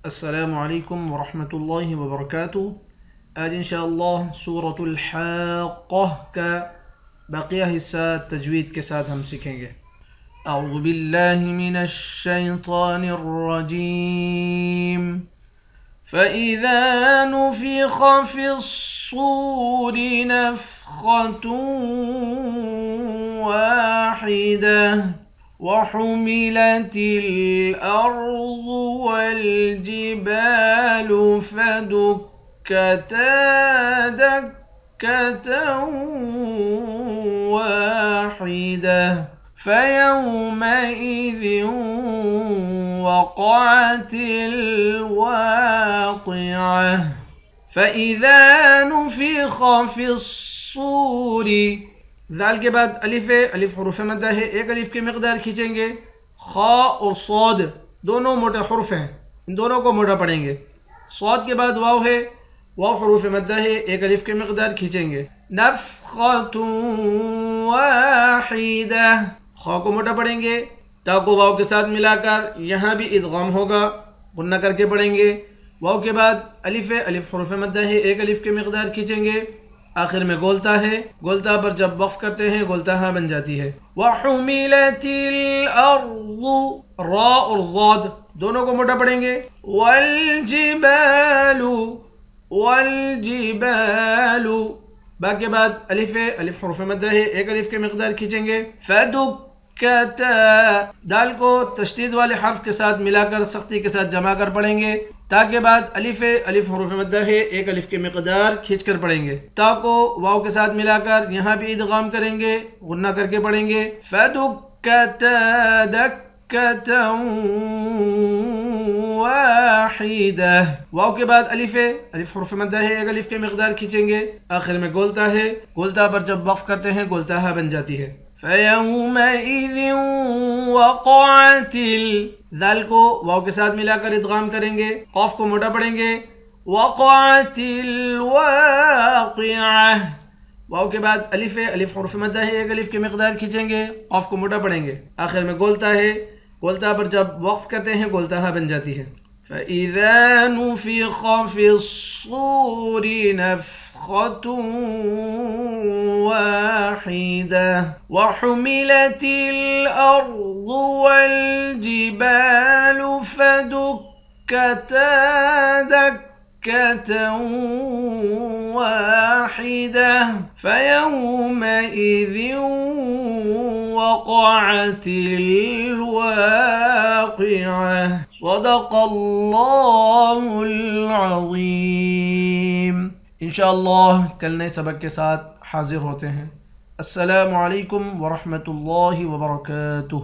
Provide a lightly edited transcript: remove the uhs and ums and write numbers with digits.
अस्सलामु अलैकुम वरहमतुल्लाहि वबरकातुह। आज इंशाअल्लाह सूरतुल हाक़्क़ह का बाक़िया हिस्सा तजवीद के साथ हम सीखेंगे। अऊज़ु बिल्लाहि मिनश शैतानिर रजीम। फ़इज़ा नुफ़िख़ फ़िस्सूरि नफ़ख़तुन वाहिदह वहुमिलतिल अर्ज़ु वल्जिबालु फदुक्कता दक्कतन वाहिदह फयौमइज़िन वक़अतिल वाक़िअह। फ़इज़ा नुफ़िख़ फ़िस्सूरि, दाल के बाद अलिफ है, अलिफ हुरूफ मद्दा है, एक अलिफ की मिक़दार खींचेंगे। खा और सौद दोनों मोटे हुरूफ हैं, इन दोनों को मोटा पढ़ेंगे। सौद के बाद वाव है, वाव हुरूफ मद्दा है, एक अलिफ की मिक़दार खींचेंगे। नफ़ख़तुन वाहिदा, खा को मोटा पढ़ेंगे, ता को वाव के साथ मिलाकर यहाँ भी इदगाम होगा, गुन्ना करके पढ़ेंगे। वाव के बाद अलिफ है, अलिफ हुरूफ मद्दा है, एक अलिफ की मिक़दार खींचेंगे। आखिर में गोलता है, गोलता पर जब वक़्फ़ करते हैं गोलता हा बन जाती है। वहुमिलतिल अर्ज़ु, रा और ज़ाद दोनों को मोटा पढ़ेंगे। वल्जिबालु, वल्जिबालु, बा के बाद अलिफ है, अलिफ हुरूफ मद्दा है, एक अलिफ की मिक़दार खींचेंगे। फदुक्कता, दाल को तशदीद वाले हर्फ के साथ मिलाकर सख्ती के साथ जमा कर पढ़ेंगे। ता के बाद अलिफ है, अलिफ हुरूफ मद्दा है, एक अलिफ की मिक़दार खींच कर पढ़ेंगे। ता को वाव के साथ मिलाकर यहाँ भी इदगाम करेंगे, गुन्ना करके पढ़ेंगे। फदुक्कता दक्कतन वाहिदा, वाव के बाद अलिफ है, अलिफ हुरूफ मद्दा है, एक अलिफ की मिक़दार खींचेंगे। आखिर में गोलता है, गोलता पर जब वक़्फ़ करते हैं गोलता हा बन जाती है। फ़यौमइज़िन वक़अतिल, दाल को वाव के साथ मिलाकर इदगाम करेंगे, क़ाफ को मोटा पढ़ेंगे। वक़अतिल वाक़िअह, वाव के बाद अलिफ है, अलिफ हुरूफ मद्दा है, एक अलिफ की मिक़दार खींचेंगे, क़ाफ को मोटा पढ़ेंगे। आखिर में गोलता है, गोलता पर जब वक़्फ़ करते हैं गोलता हा बन जाती है। फ़इज़ा नुफ़िख़ फ़िस्सूरि नफ़ख़तुन वाहिदह वहुमिलतिल अर्ज़ु वल्जिबालु फदुक्कता दक्कतन वाहिदह फयौमइज़िन वक़अतिल वाक़िअह। सदक़ल्लाहुल अज़ीम। इंशाअल्लाह कल नए सबक के साथ हाज़िर होते हैं। अस्सलामु अलैकुम वरहमतुल्लाहि वबरकातुह।